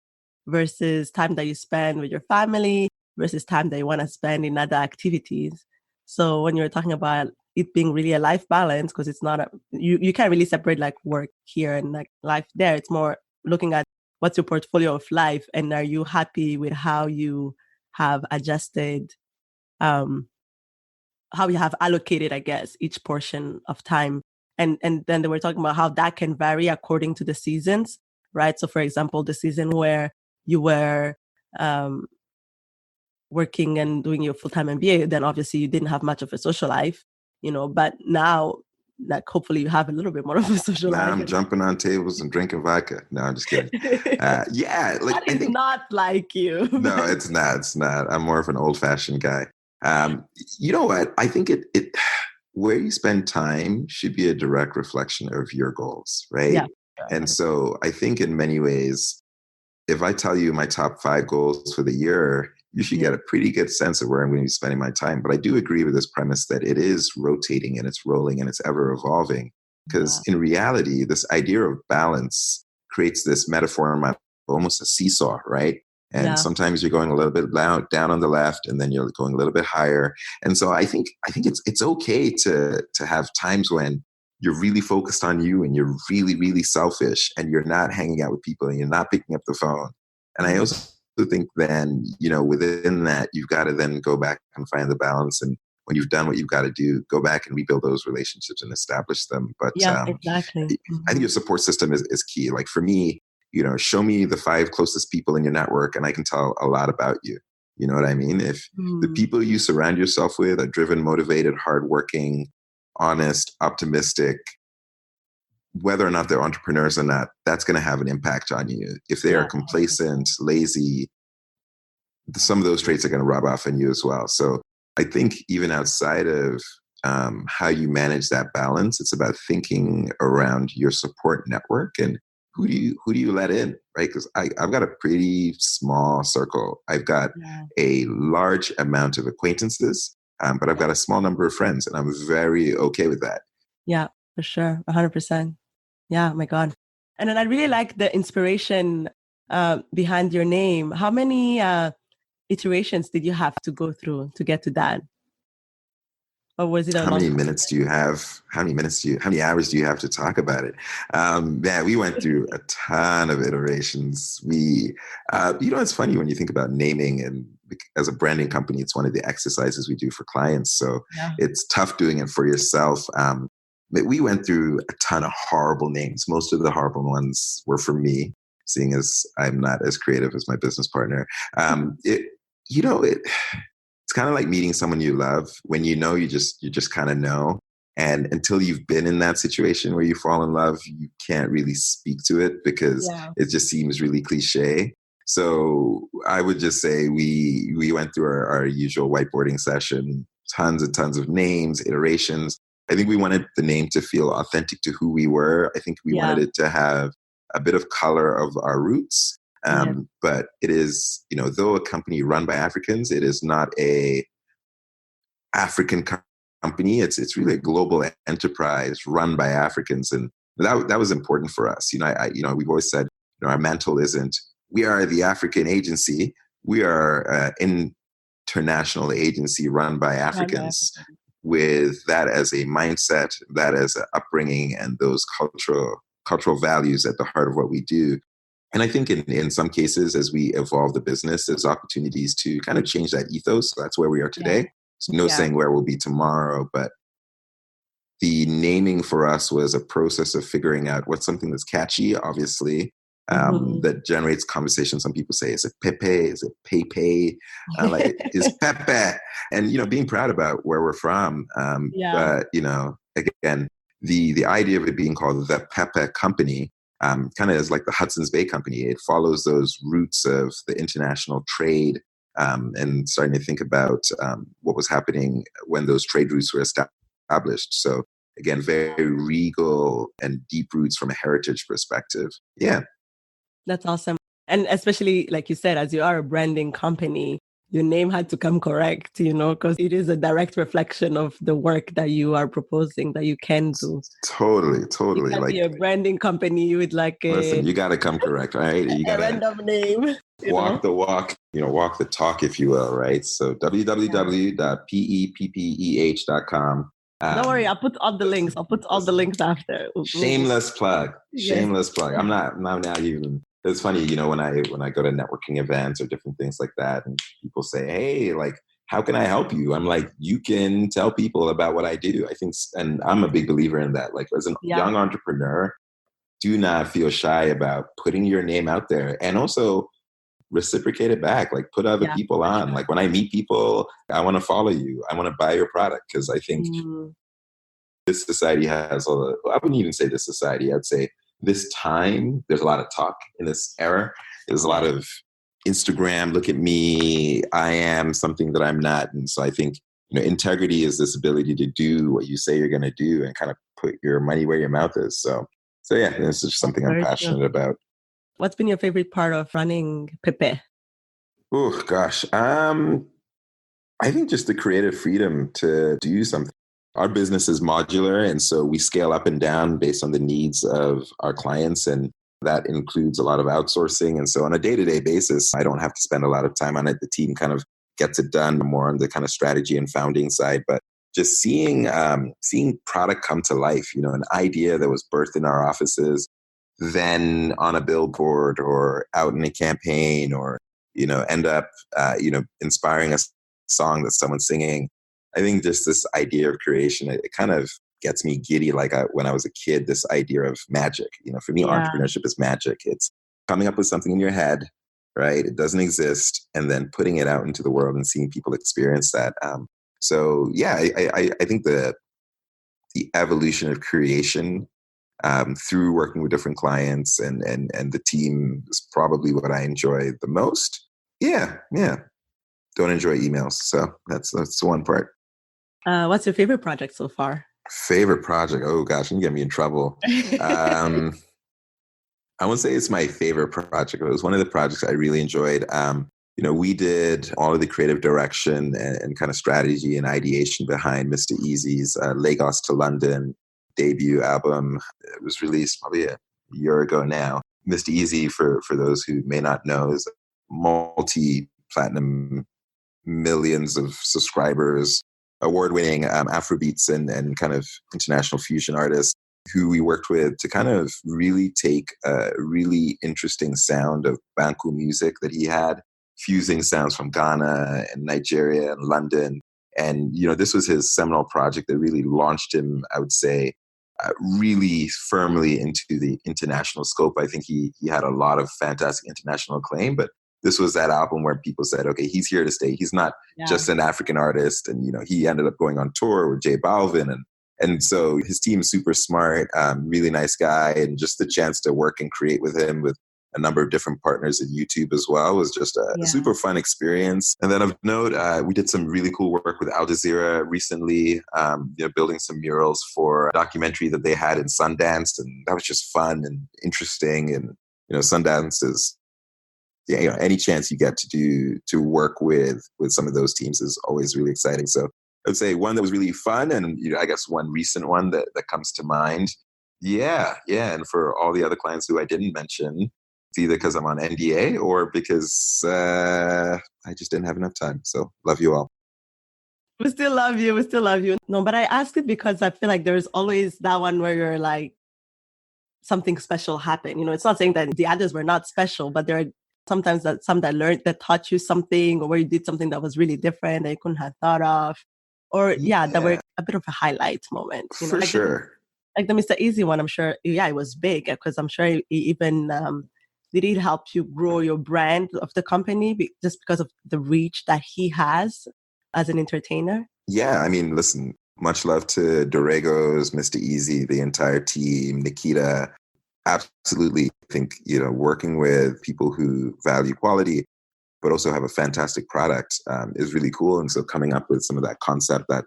versus time that you spend with your family versus time that you want to spend in other activities. So when you're talking about it being really a life balance, because it's not you can't really separate like work here and like life there. It's more looking at what's your portfolio of life, and are you happy with how you have adjusted, how you have allocated, I guess, each portion of time. And then they were talking about how that can vary according to the seasons, right? So for example, the season where you were working and doing your full-time MBA, then obviously you didn't have much of a social life, but now, like, hopefully you have a little bit more of a social life. I'm jumping on tables and drinking vodka. No, I'm just kidding. Yeah, like that is not like you. No, it's not. It's not. I'm more of an old-fashioned guy. You know what? I think it where you spend time should be a direct reflection of your goals, right? Yeah. And so I think in many ways, if I tell you my top 5 goals for the year, you should get a pretty good sense of where I'm going to be spending my time. But I do agree with this premise that it is rotating and it's rolling and it's ever evolving. Because in reality, this idea of balance creates this metaphor of almost a seesaw, right? And sometimes you're going a little bit down on the left, and then you're going a little bit higher. And so I think it's okay to have times when you're really focused on you and you're really, really selfish and you're not hanging out with people and you're not picking up the phone. And I also think then, within that, you've got to then go back and find the balance. And when you've done what you've got to do, go back and rebuild those relationships and establish them. But exactly. I think your support system is key. Like for me, show me the 5 closest people in your network and I can tell a lot about you. You know what I mean? If the people you surround yourself with are driven, motivated, hardworking, honest, optimistic, whether or not they're entrepreneurs or not, that's going to have an impact on you. If they are complacent, lazy, some of those traits are going to rub off on you as well. So I think even outside of how you manage that balance, it's about thinking around your support network and who do you let in, right? Because I've got a pretty small circle. I've got a large amount of acquaintances, but I've got a small number of friends, and I'm very okay with that. Yeah, for sure. 100%. Yeah, my God. And then I really like the inspiration behind your name. How many iterations did you have to go through to get to that? Or was it a How long many minutes do you have? How many hours do you have to talk about it? We went through a ton of iterations. It's funny when you think about naming, and as a branding company, it's one of the exercises we do for clients. So it's tough doing it for yourself. But we went through a ton of horrible names. Most of the horrible ones were for me, seeing as I'm not as creative as my business partner. It's kind of like meeting someone you love. When you just kind of know. And until you've been in that situation where you fall in love, you can't really speak to it because it just seems really cliche. So I would just say we went through our usual whiteboarding session, tons and tons of names, iterations. I think we wanted the name to feel authentic to who we were. I think we wanted it to have a bit of color of our roots. But it is, though a company run by Africans, it is not a African company. It's really a global enterprise run by Africans. And that was important for us. We've always said, our mantle isn't, we are the African agency. We are an international agency run by Africans with that as a mindset, that as an upbringing and those cultural values at the heart of what we do. And I think in some cases, as we evolve the business, there's opportunities to kind of change that ethos. So that's where we are Yeah. today. So no Yeah. saying where we'll be tomorrow, but the naming for us was a process of figuring out what's something that's catchy, obviously, that generates conversation. Some people say, is it Peppeh? Is it Peppeh? Like, is Peppeh? And, being proud about where we're from. Yeah. But, again, the idea of it being called the Peppeh Company kind of is like the Hudson's Bay Company. It follows those roots of the international trade and starting to think about what was happening when those trade routes were established. So again, very regal and deep roots from a heritage perspective. Yeah. That's awesome. And especially, like you said, as you are a branding company, your name had to come correct, because it is a direct reflection of the work that you are proposing that you can do. Totally. You can be a branding company with listen, you got to come correct, right? You got a random name. Walk the walk, walk the talk, if you will, right? So www.peppeh.com. Don't worry, I'll put all the links. I'll put all the links after. Shameless plug. Shameless plug. I'm not even. It's funny, when I go to networking events or different things like that, and people say, "Hey, like, how can I help you?" I'm like, you can tell people about what I do. I think, and I'm a big believer in that. Like, as a young entrepreneur, do not feel shy about putting your name out there, and also reciprocate it back. Like, put other people on. Like, when I meet people, I want to follow you. I want to buy your product, because I think this society has I wouldn't even say this society. I'd say this time, there's a lot of talk in this era. There's a lot of Instagram, look at me, I am something that I'm not. And so I think, integrity is this ability to do what you say you're going to do and kind of put your money where your mouth is. So yeah, this is just something I'm passionate about. What's been your favorite part of running Peppeh? Oh, gosh. I think just the creative freedom to do something. Our business is modular, and so we scale up and down based on the needs of our clients, and that includes a lot of outsourcing. And so on a day-to-day basis, I don't have to spend a lot of time on it. The team kind of gets it done more on the kind of strategy and founding side. But just seeing product come to life, an idea that was birthed in our offices, then on a billboard or out in a campaign, or end up inspiring a song that someone's singing. I think just this idea of creation, it kind of gets me giddy. Like when I was a kid, this idea of magic, for me, entrepreneurship is magic. It's coming up with something in your head, right? It doesn't exist, and then putting it out into the world and seeing people experience that. So yeah, I think the evolution of creation through working with different clients and the team is probably what I enjoy the most. Yeah. Don't enjoy emails. So that's one part. What's your favorite project so far? Favorite project? Oh gosh, you get me in trouble. I won't say it's my favorite project, but it was one of the projects I really enjoyed. We did all of the creative direction and kind of strategy and ideation behind Mr. Easy's Lagos to London debut album. It was released probably a year ago now. Mr. Easy, for those who may not know, is multi-platinum, millions of subscribers, award-winning Afrobeats and kind of international fusion artist who we worked with to kind of really take a really interesting sound of Bantu music that he had, fusing sounds from Ghana and Nigeria and London. And, this was his seminal project that really launched him, I would say, really firmly into the international scope. I think he had a lot of fantastic international acclaim, but this was that album where people said, okay, he's here to stay. He's not just an African artist. And, he ended up going on tour with J Balvin. And so his team's super smart, really nice guy. And just the chance to work and create with him with a number of different partners at YouTube as well was just a super fun experience. And then of note, we did some really cool work with Al Jazeera recently, building some murals for a documentary that they had in Sundance. And that was just fun and interesting. And, Sundance is, any chance you get to work with some of those teams is always really exciting. So I would say one that was really fun, and I guess one recent one that comes to mind. Yeah. And for all the other clients who I didn't mention, it's either because I'm on NDA or because I just didn't have enough time. So love you all. We still love you. We still love you. No, but I asked it because I feel like there's always that one where you're like something special happen. It's not saying that the others were not special, but there are sometimes some that taught you something, or where you did something that was really different that you couldn't have thought of, or that were a bit of a highlight moment. For sure. Like the Mr. Easy one, I'm sure, it was big because I'm sure it even did it help you grow your brand of the company just because of the reach that he has as an entertainer? Yeah, I mean, listen, much love to Dorrego's, Mr. Easy, the entire team, Nikita. Absolutely. I think, working with people who value quality, but also have a fantastic product is really cool. And so coming up with some of that concept, that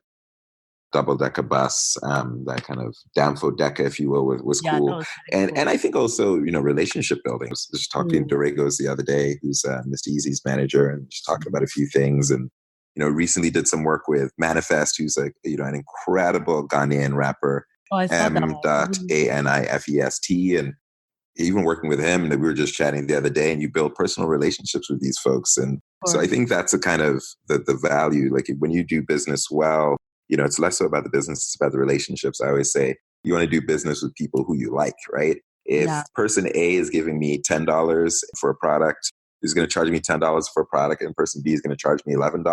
double-decker bus, that kind of Danfo-decker, if you will, was cool. And I think also, relationship building. I was just talking to Dorrego's the other day, who's Mr. Easy's manager, and just talking about a few things. And, recently did some work with Manifest, who's an incredible Ghanaian rapper, Manifest. And even working with him, and we were just chatting the other day, and you build personal relationships with these folks. And so I think that's a kind of the value. Like when you do business well, it's less so about the business, it's about the relationships. I always say you want to do business with people who you like, right? If person A is giving me $10 for a product, who's going to charge me $10 for a product, and person B is going to charge me $11,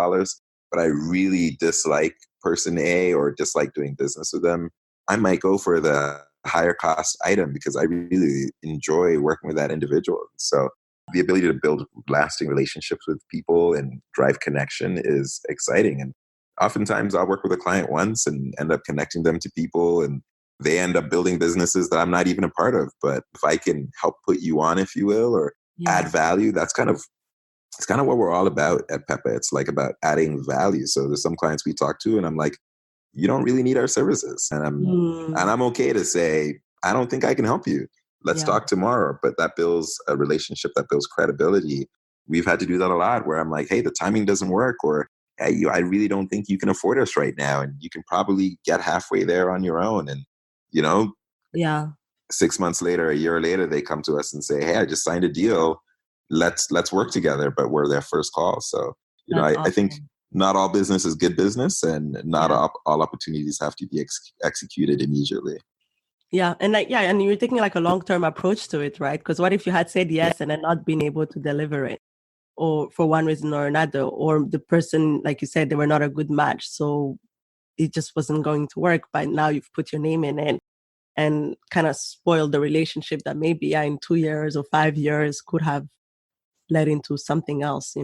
but I really dislike person A or dislike doing business with them, I might go for the higher cost item because I really enjoy working with that individual. So the ability to build lasting relationships with people and drive connection is exciting. And oftentimes I'll work with a client once and end up connecting them to people, and they end up building businesses that I'm not even a part of. But if I can help put you on, if you will, or add value, it's kind of what we're all about at Peppeh. It's like about adding value. So there's some clients we talk to and I'm like, you don't really need our services. And I'm okay to say, I don't think I can help you. Let's talk tomorrow. But that builds a relationship, that builds credibility. We've had to do that a lot where I'm like, hey, the timing doesn't work, or hey, I really don't think you can afford us right now. And you can probably get halfway there on your own. And, 6 months later, a year later, they come to us and say, hey, I just signed a deal. Let's work together. But we're their first call. So, I think not all business is good business, and not all opportunities have to be executed immediately. Yeah. And and you're taking like a long-term approach to it, right? Because what if you had said yes and then not been able to deliver it, or for one reason or another, or the person, like you said, they were not a good match, so it just wasn't going to work. But now you've put your name in it and kind of spoiled the relationship that maybe in 2 years or 5 years could have led into something else,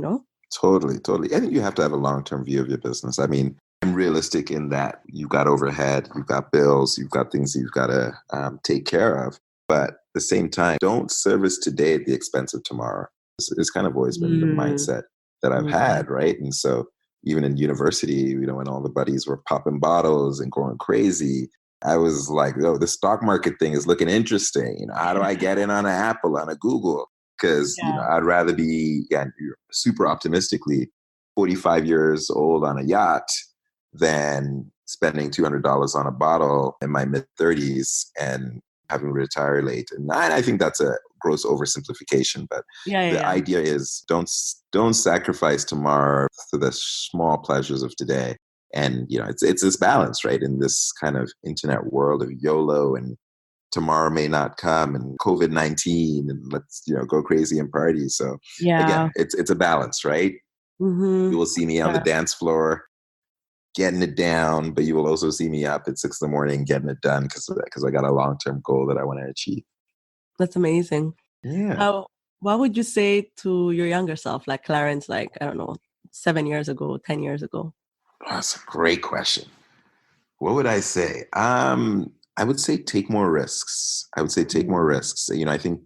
Totally. I think you have to have a long-term view of your business. I mean, I'm realistic in that you've got overhead, you've got bills, you've got things that you've got to take care of. But at the same time, don't service today at the expense of tomorrow. It's kind of always been the mindset that I've had, right? And so even in university, when all the buddies were popping bottles and going crazy, I was like, oh, the stock market thing is looking interesting. How do I get in on an Apple, on a Google? Because, I'd rather be, super optimistically, 45 years old on a yacht than spending $200 on a bottle in my mid-30s and having to retire late. And I think that's a gross oversimplification. But the idea is don't sacrifice tomorrow for the small pleasures of today. And, it's this balance, right? In this kind of internet world of YOLO and tomorrow may not come, and COVID-19, and let's, go crazy and party. So again, it's a balance, right? You will see me on the dance floor getting it down, but you will also see me up at 6 a.m. getting it done because I got a long-term goal that I want to achieve. That's amazing. Yeah. What would you say to your younger self, like Clarence, like, I don't know, 7 years ago, 10 years ago? That's a great question. What would I say? I would say take more risks. I think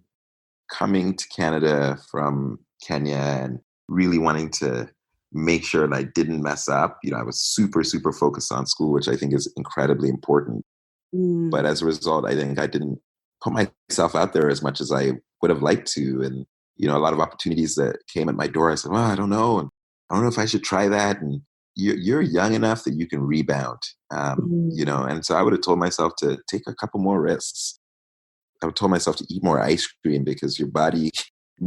coming to Canada from Kenya and really wanting to make sure that I didn't mess up, I was super, super focused on school, which I think is incredibly important. But as a result, I think I didn't put myself out there as much as I would have liked to. And, a lot of opportunities that came at my door, I said, well, I don't know. And I don't know if I should try that. And you're young enough that you can rebound, and so I would have told myself to take a couple more risks. I would told myself to eat more ice cream because your body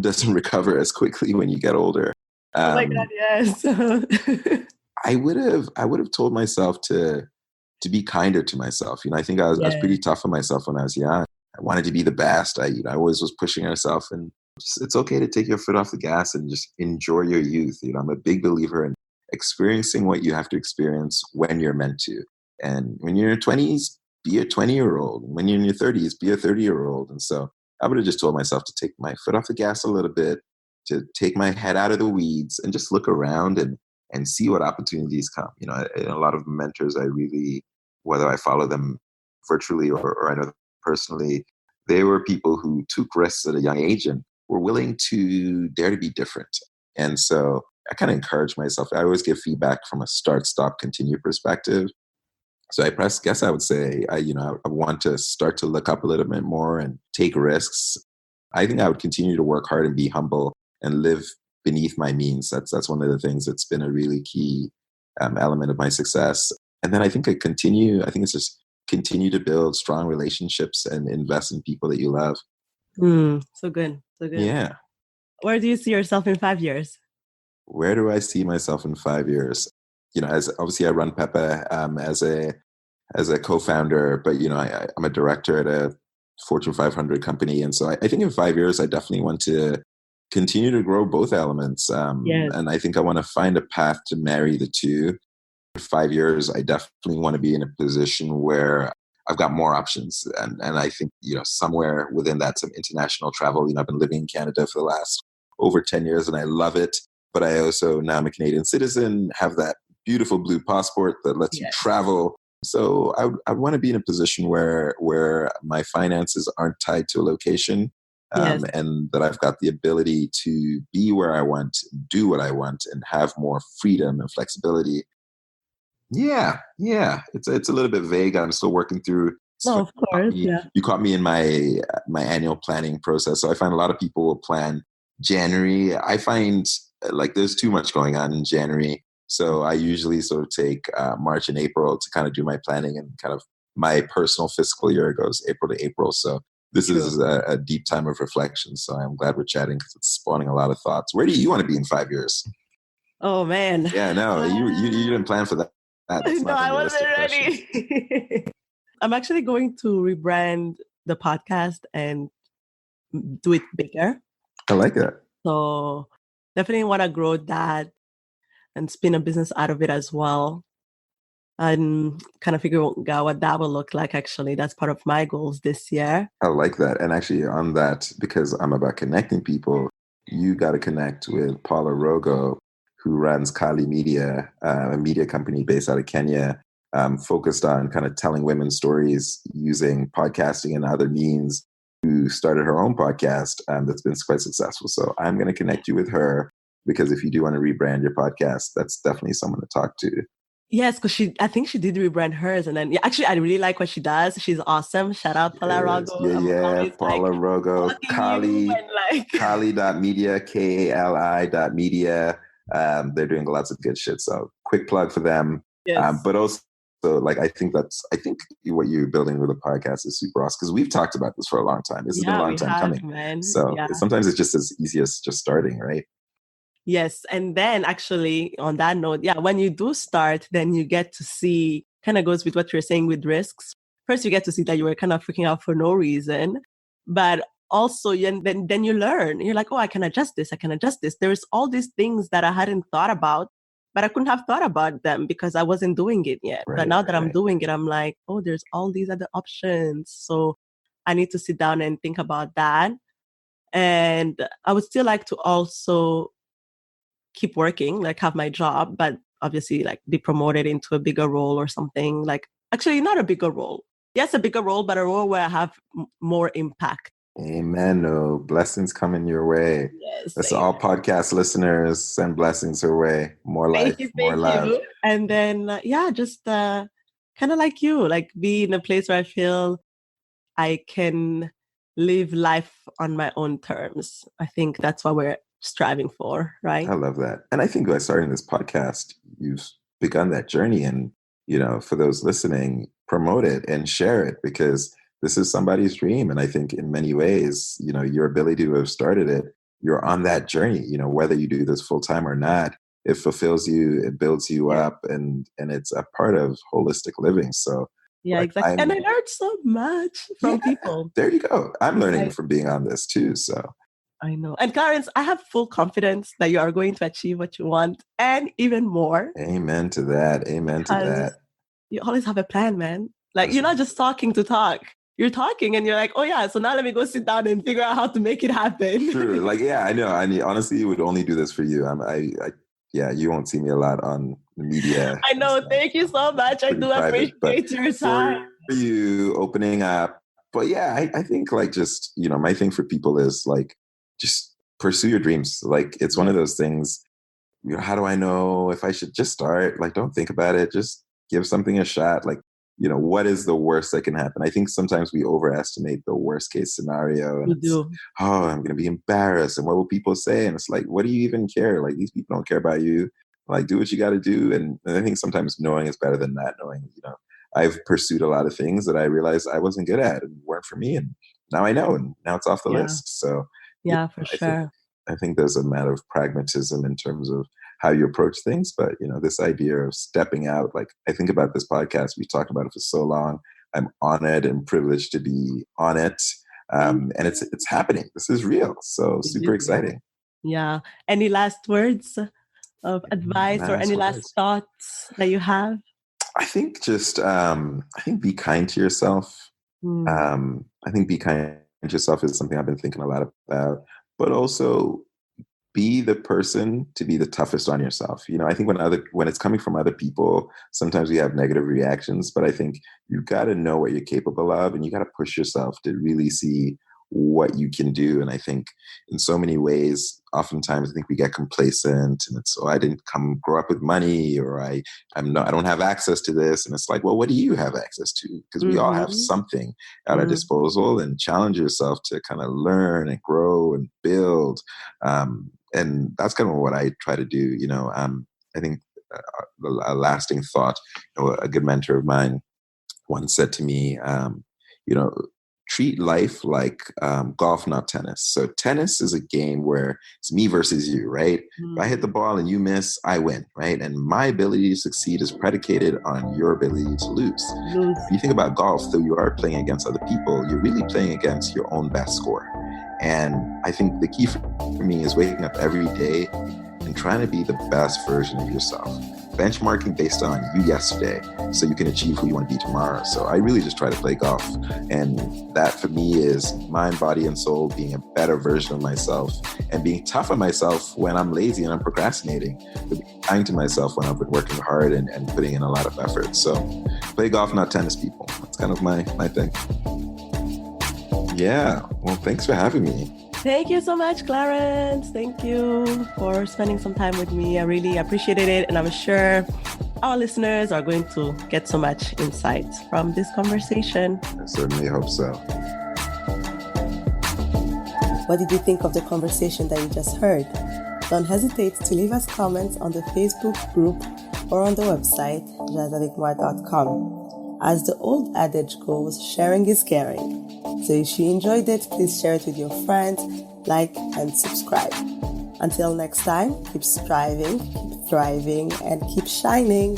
doesn't recover as quickly when you get older. Oh my God, yes. I would have told myself to be kinder to myself. I think I was pretty tough on myself when I was young. wanted to be the best. I always was pushing myself, and it's okay to take your foot off the gas and just enjoy your youth. I'm a big believer in experiencing what you have to experience when you're meant to. And when you're in your 20s, be a 20-year-old. When you're in your 30s, be a 30-year-old. And so I would have just told myself to take my foot off the gas a little bit, to take my head out of the weeds and just look around and see what opportunities come. A lot of mentors I really, whether I follow them virtually or I know them personally, they were people who took risks at a young age and were willing to dare to be different. And so I kind of encourage myself. I always give feedback from a start, stop, continue perspective. So guess I would say, I want to start to look up a little bit more and take risks. I think I would continue to work hard and be humble and live beneath my means. That's one of the things that's been a really key element of my success. And then I think it's just continue to build strong relationships and invest in people that you love. So good. Yeah. Where do you see yourself in 5 years? Where do I see myself in 5 years? As obviously I run Peppeh as a co-founder, but I'm a director at a Fortune 500 company, and so I think in 5 years I definitely want to continue to grow both elements. Yes. And I think I want to find a path to marry the two. In 5 years, I definitely want to be in a position where I've got more options, and I think somewhere within that some international travel. I've been living in Canada for the last over 10 years, and I love it. But I also, now I'm a Canadian citizen, have that beautiful blue passport that lets you travel. So I want to be in a position where my finances aren't tied to a location, and that I've got the ability to be where I want, do what I want, and have more freedom and flexibility. Yeah. It's a little bit vague. I'm still working through. No, of course. You caught me in my annual planning process. So I find a lot of people will plan January. I find like there's too much going on in January. So I usually sort of take March and April to kind of do my planning, and kind of my personal fiscal year goes April to April. So this is a deep time of reflection. So I'm glad we're chatting because it's spawning a lot of thoughts. Where do you want to be in 5 years? Oh, man. Yeah, no, you didn't plan for that. No, I wasn't ready. I'm actually going to rebrand the podcast and do it bigger. I like that. So definitely want to grow that and spin a business out of it as well. And kind of figure out what that will look like. Actually, that's part of my goals this year. I like that. And actually on that, because I'm about connecting people, you got to connect with Paula Rogo, who runs Kali Media, a media company based out of Kenya, focused on kind of telling women's stories using podcasting and other means, who started her own podcast that's been quite successful. So I'm going to connect you with her, because if you do want to rebrand your podcast, that's definitely someone to talk to. Yes, because I think she did rebrand hers. And then, actually, I really like what she does. She's awesome. Shout out Paula Rogo. Paula Rogo. Kali, Kali.media, KALI.media. They're doing lots of good shit. So quick plug for them. Yes. But also, I think what you're building with the podcast is super awesome, because we've talked about this for a long time. This has been a long time coming. Man. So sometimes it's just as easy as just starting, right? Yes. And then actually on that note, when you do start, then you get to see, kind of goes with what you're saying with risks. First, you get to see that you were kind of freaking out for no reason, but also then you learn. You're like, oh, I can adjust this. There's all these things that I hadn't thought about, but I couldn't have thought about them because I wasn't doing it yet. But now that I'm doing it, I'm like, oh, there's all these other options. So I need to sit down and think about that. And I would still like to also keep working, like have my job, but obviously like be promoted into a bigger role or something. Like, actually not a bigger role. Yes, a bigger role, but a role where I have more impact. Amen. No, blessings coming your way. Yes. That's all podcast listeners. Send blessings her way. More life, more love. And then, just kind of like you, like be in a place where I feel I can live life on my own terms. I think that's what we're striving for, right? I love that. And I think by starting this podcast, you've begun that journey. And, for those listening, promote it and share it, because this is somebody's dream. And I think in many ways, your ability to have started it, you're on that journey, whether you do this full time or not, it fulfills you, it builds you up, and it's a part of holistic living. So Yeah, Like exactly. And I learned so much from people. there you go. I'm learning Like, from being on this too. So I know. And Clarence, I have full confidence that you are going to achieve what you want and even more amen to that. Amen to because that. you always have a plan, man. Like, That's you're not just talking to talk. You're talking and you're like, oh, yeah, so now let me go sit down and figure out how to make it happen. true. Like, yeah, I know. I mean, honestly, would only do this for you. Yeah, you won't see me a lot on the media I and know. stuff. Thank you so much. I Pretty do private, but appreciate your time. for you opening up. But yeah, I think like just, my thing for people is like, just pursue your dreams. Like, it's one of those things, how do I know if I should just start? Like, don't think about it. Just give something a shot. Like, what is the worst that can happen? I think sometimes we overestimate the worst case scenario, and We it's, do. oh, I'm going to be embarrassed. And what will people say? And it's like, what do you even care? Like, these people don't care about you. Like, do what you got to do. And I think sometimes knowing is better than not knowing. I've pursued a lot of things that I realized I wasn't good at and weren't for me. And now I know, and now it's off the Yeah. list. So Yeah, for I think sure. I think there's a matter of pragmatism in terms of how you approach things. But this idea of stepping out, like I think about this podcast, we talked about it for so long. I'm honored and privileged to be on it. And it's happening. This is real. So It super is real. exciting. Yeah. Any last words of advice or Last any last words. thoughts that you have? I think just I think be kind to yourself. I think be kind to yourself is something I've been thinking a lot about, but also be the person to be the toughest on yourself. I think when it's coming from other people, sometimes we have negative reactions, but I think you got to know what you're capable of, and you got to push yourself to really see what you can do. And I think in so many ways, oftentimes I think we get complacent, and it's, oh, I didn't grow up with money, or I don't have access to this. And it's like, well, what do you have access to? Because we all have something at our disposal, and challenge yourself to kind of learn and grow and build. And that's kind of what I try to do. I think a lasting thought, a good mentor of mine once said to me, treat life like golf, not tennis. So tennis is a game where it's me versus you, right? If I hit the ball and you miss, I win, right? And my ability to succeed is predicated on your ability to lose. If you think about golf, though you are playing against other people, you're really playing against your own best score. And I think the key for me is waking up every day and trying to be the best version of yourself. Benchmarking based on you yesterday so you can achieve who you want to be tomorrow. So I really just try to play golf. And that for me is mind, body, and soul being a better version of myself, and being tough on myself when I'm lazy and I'm procrastinating, but being kind to myself when I've been working hard and putting in a lot of effort. So play golf, not tennis, people. That's kind of my thing. Yeah. Well, thanks for having me. Thank you so much, Clarence. Thank you for spending some time with me. I really appreciated it. And I'm sure our listeners are going to get so much insight from this conversation. I certainly hope so. What did you think of the conversation that you just heard? Don't hesitate to leave us comments on the Facebook group or on the website, jazavicmar.com. As the old adage goes, sharing is caring. So if you enjoyed it, please share it with your friends, like, and subscribe. Until next time, keep striving, keep thriving, and keep shining.